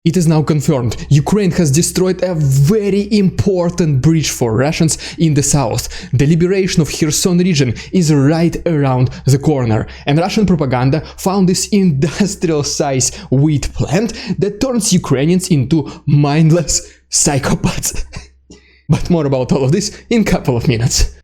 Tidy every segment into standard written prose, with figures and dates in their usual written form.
It is now confirmed. Ukraine has destroyed a very important bridge for Russians in the south. The liberation of Kherson region is right around the corner, and Russian propaganda found this industrial-size wheat plant that turns Ukrainians into mindless psychopaths. But more about all of this in a couple of minutes.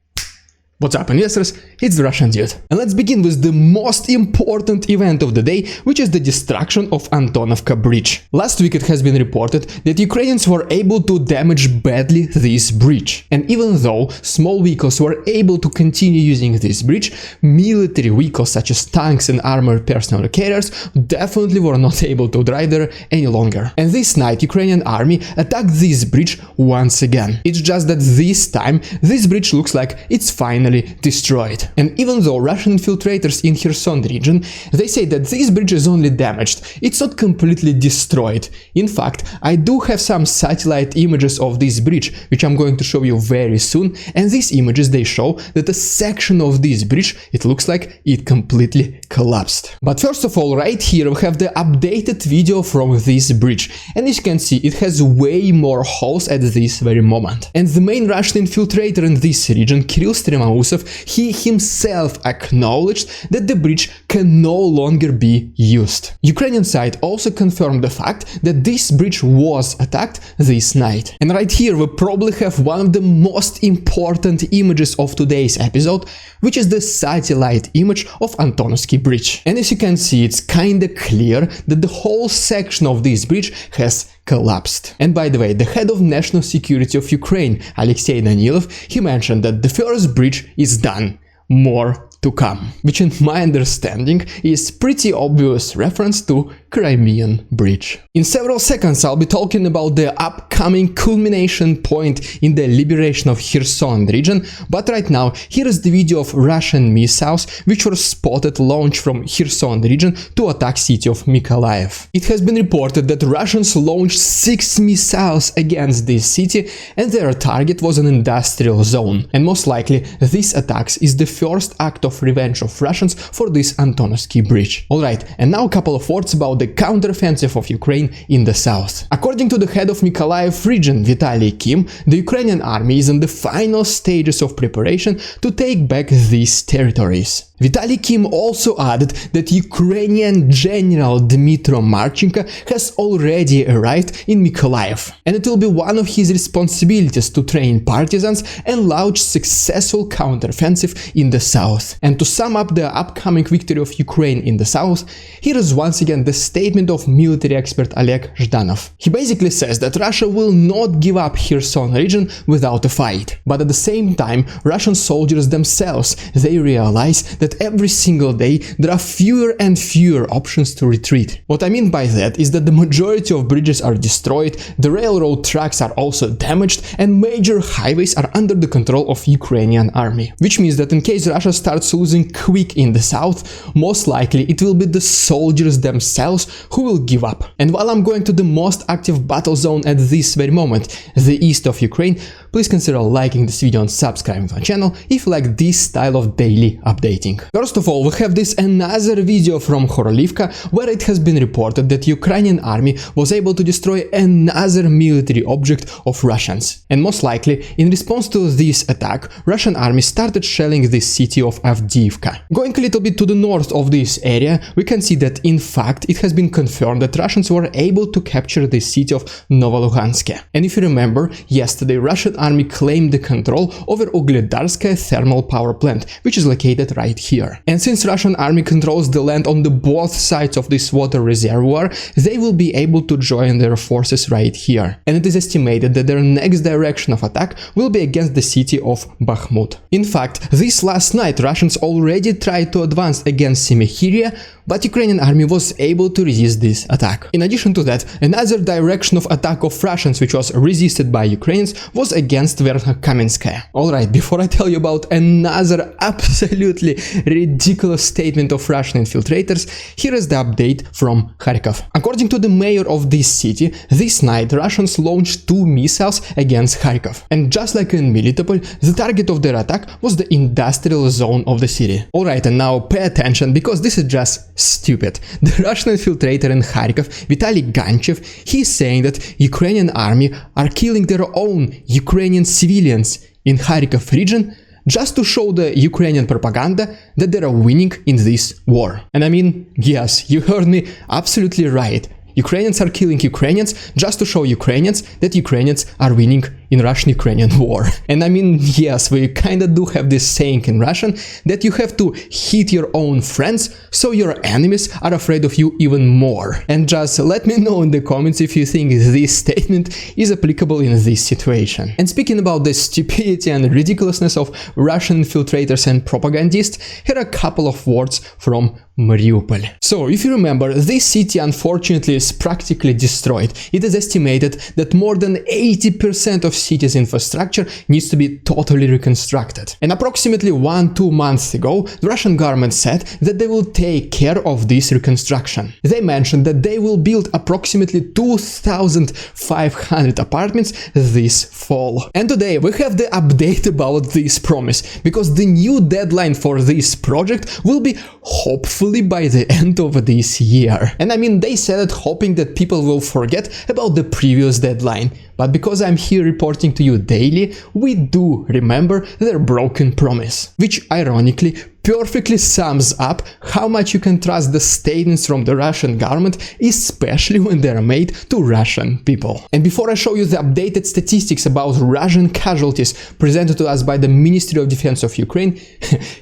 What's up, investors? It's the Russian Dude. And let's begin with the most important event of the day, which is the destruction of Antonovka bridge. Last week it has been reported that Ukrainians were able to damage badly this bridge. And even though small vehicles were able to continue using this bridge, military vehicles such as tanks and armored personnel carriers definitely were not able to drive there any longer. And this night Ukrainian army attacked this bridge once again. It's just that this time this bridge looks like it's finally destroyed. And even though Russian infiltrators in Kherson region, they say that this bridge is only damaged, it's not completely destroyed. In fact, I do have some satellite images of this bridge, which I'm going to show you very soon, and these images, they show that a section of this bridge, it looks like it completely collapsed. But first of all, right here we have the updated video from this bridge, and as you can see, it has way more holes at this very moment. And the main Russian infiltrator in this region, Kirill Stremov, he himself acknowledged that the bridge can no longer be used. Ukrainian side also confirmed the fact that this bridge was attacked this night. And right here we probably have one of the most important images of today's episode, which is the satellite image of Antonovskiy bridge. And as you can see, it's kinda clear that the whole section of this bridge has collapsed. And by the way, the head of national security of Ukraine, Alexei Danilov, he mentioned that the first bridge is done. More to come, which in my understanding is pretty obvious reference to Crimean Bridge. In several seconds I'll be talking about the upcoming culmination point in the liberation of Kherson region, but right now here is the video of Russian missiles which were spotted launched from Kherson region to attack city of Mykolaiv. It has been reported that Russians launched 6 missiles against this city, and their target was an industrial zone, and most likely this attacks is the first act of revenge of Russians for this Antonovskiy bridge. Alright, and now a couple of words about the counteroffensive of Ukraine in the south. According to the head of Mykolaiv region, Vitaliy Kim, the Ukrainian army is in the final stages of preparation to take back these territories. Vitaliy Kim also added that Ukrainian General Dmytro Marchenko has already arrived in Mykolaiv, and it will be one of his responsibilities to train partisans and launch successful counteroffensive in the south. And to sum up the upcoming victory of Ukraine in the south, here is once again the statement of military expert Oleg Zhdanov. He basically says that Russia will not give up Kherson region without a fight. But at the same time, Russian soldiers themselves, they realize that every single day there are fewer and fewer options to retreat. What I mean by that is that the majority of bridges are destroyed, the railroad tracks are also damaged, and major highways are under the control of Ukrainian army. Which means that in case Russia starts losing quick in the south, most likely it will be the soldiers themselves who will give up. And while I'm going to the most active battle zone at this very moment, the east of Ukraine, please consider liking this video and subscribing to my channel if you like this style of daily updating. First of all, we have this another video from Horlivka where it has been reported that Ukrainian army was able to destroy another military object of Russians. And most likely, in response to this attack, Russian army started shelling this city of Avdiivka. Going a little bit to the north of this area, we can see that in fact it has been confirmed that Russians were able to capture the city of Novoluhansk. And if you remember, yesterday Russian army claimed the control over Ugledarskaya thermal power plant, which is located right here. And since Russian army controls the land on the both sides of this water reservoir, they will be able to join their forces right here. And it is estimated that their next direction of attack will be against the city of Bakhmut. In fact, this last night Russians already tried to advance against Semikhiria, but Ukrainian army was able to resist this attack. In addition to that, another direction of attack of Russians which was resisted by Ukrainians was against against Verkhomenskaya. Alright, before I tell you about another absolutely ridiculous statement of Russian infiltrators, here is the update from Kharkov. According to the mayor of this city, this night Russians launched 2 missiles against Kharkov. And just like in Melitopol, the target of their attack was the industrial zone of the city. Alright, and now pay attention, because this is just stupid. The Russian infiltrator in Kharkov, Vitaliy Kim, he is saying that Ukrainian army are killing their own Ukrainian civilians in Kharkov region just to show the Ukrainian propaganda that they are winning in this war. And I mean, yes, you heard me absolutely right. Ukrainians are killing Ukrainians just to show Ukrainians that Ukrainians are winning in Russian-Ukrainian war. And I mean, yes, we kinda do have this saying in Russian that you have to hit your own friends so your enemies are afraid of you even more. And just let me know in the comments if you think this statement is applicable in this situation. And speaking about the stupidity and ridiculousness of Russian infiltrators and propagandists, here are a couple of words from Mariupol. So, if you remember, this city unfortunately is practically destroyed. It is estimated that more than 80% of city's infrastructure needs to be totally reconstructed. And approximately 1-2 months ago, the Russian government said that they will take care of this reconstruction. They mentioned that they will build approximately 2,500 apartments this fall. And today we have the update about this promise, because the new deadline for this project will be hopefully by the end of this year. And I mean, they said it hoping that people will forget about the previous deadline. But because I'm here reporting to you daily, we do remember their broken promise. Which ironically perfectly sums up how much you can trust the statements from the Russian government, especially when they are made to Russian people. And before I show you the updated statistics about Russian casualties presented to us by the Ministry of Defense of Ukraine,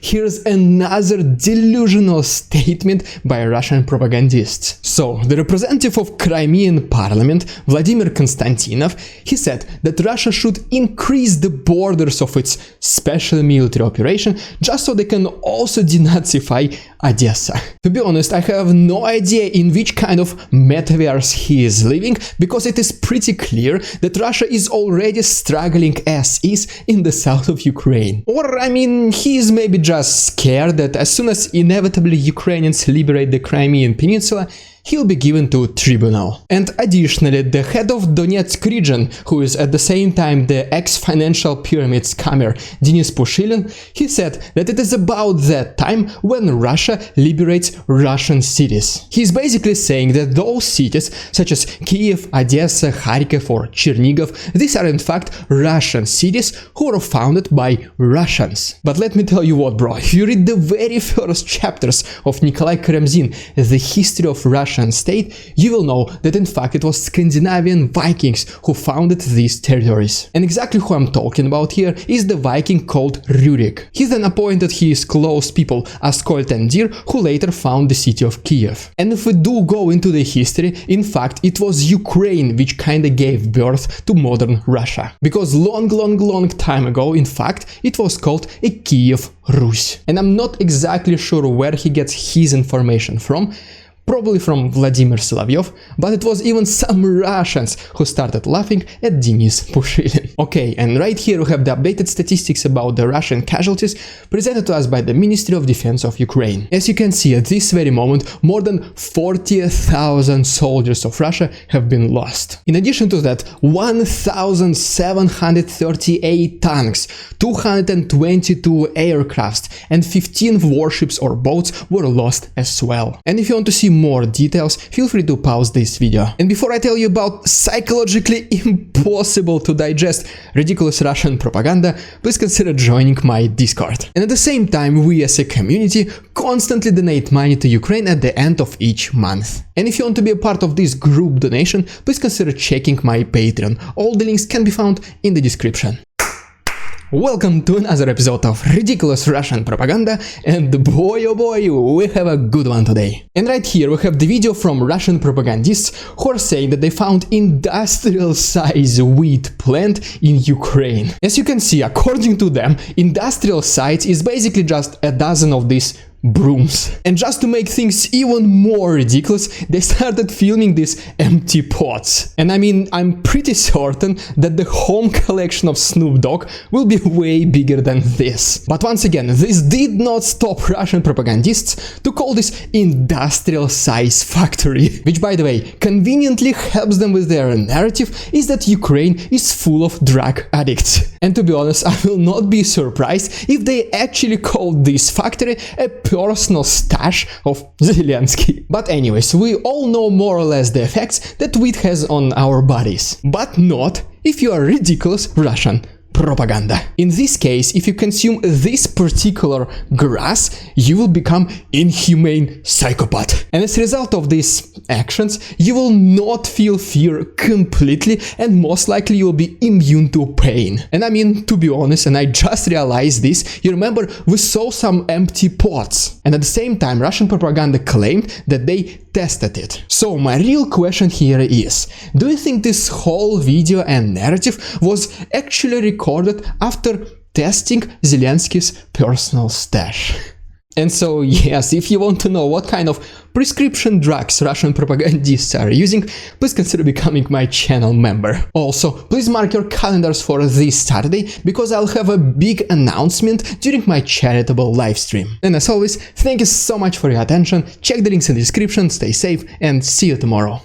here's another delusional statement by Russian propagandists. So, the representative of Crimean parliament, Vladimir Konstantinov, he said that Russia should increase the borders of its special military operation just so they can also denazify Odessa. To be honest, I have no idea in which kind of metaverse he is living, because it is pretty clear that Russia is already struggling as is in the south of Ukraine. Or, I mean, he is maybe just scared that as soon as inevitably Ukrainians liberate the Crimean Peninsula, he'll be given to tribunal. And additionally, the head of Donetsk region, who is at the same time the ex-financial pyramid scammer Denis Pushilin, he said that it is about that time when Russia liberates Russian cities. He's basically saying that those cities, such as Kiev, Odessa, Kharkiv or Chernigov, these are in fact Russian cities who were founded by Russians. But let me tell you what, bro, if you read the very first chapters of Nikolai Karemzin, The History of Russia state, you will know that in fact it was Scandinavian Vikings who founded these territories. And exactly who I'm talking about here is the Viking called Rurik. He then appointed his close people Askold and Dir, who later found the city of Kiev. And if we do go into the history, in fact it was Ukraine which kinda gave birth to modern Russia. Because long time ago, in fact, it was called a Kiev Rus. And I'm not exactly sure where he gets his information from, probably from Vladimir Solovyov, but it was even some Russians who started laughing at Denis Pushilin. Okay, and right here we have the updated statistics about the Russian casualties presented to us by the Ministry of Defense of Ukraine. As you can see, at this very moment, more than 40,000 soldiers of Russia have been lost. In addition to that, 1,738 tanks, 222 aircrafts, and 15 warships or boats were lost as well. And if you want to see more details, feel free to pause this video. And before I tell you about psychologically impossible to digest ridiculous Russian propaganda, please consider joining my Discord. And at the same time, we as a community constantly donate money to Ukraine at the end of each month. And if you want to be a part of this group donation, please consider checking my Patreon. All the links can be found in the description. Welcome to another episode of ridiculous Russian propaganda, and boy oh boy, we have a good one today. And right here we have the video from Russian propagandists who are saying that they found industrial size wheat plant in Ukraine. As you can see, according to them, industrial size is basically just a dozen of these brooms. And just to make things even more ridiculous, they started filming these empty pots. And I mean, I'm pretty certain that the home collection of Snoop Dogg will be way bigger than this. But once again, this did not stop Russian propagandists to call this industrial size factory, which, by the way, conveniently helps them with their narrative is that Ukraine is full of drug addicts. And to be honest, I will not be surprised if they actually called this factory a personal stash of Zelensky. But anyways, we all know more or less the effects that weed has on our bodies. But not if you are ridiculous Russian propaganda. In this case, if you consume this particular grass, you will become inhumane psychopath. And as a result of these actions, you will not feel fear completely, and most likely you will be immune to pain. And I mean, to be honest, and I just realized this, you remember we saw some empty pots, and at the same time Russian propaganda claimed that they tested it. So my real question here is, do you think this whole video and narrative was actually recorded after testing Zelensky's personal stash? And so yes, if you want to know what kind of prescription drugs Russian propagandists are using, please consider becoming my channel member. Also, please mark your calendars for this Saturday, because I'll have a big announcement during my charitable livestream. And as always, thank you so much for your attention, check the links in the description, stay safe, and see you tomorrow.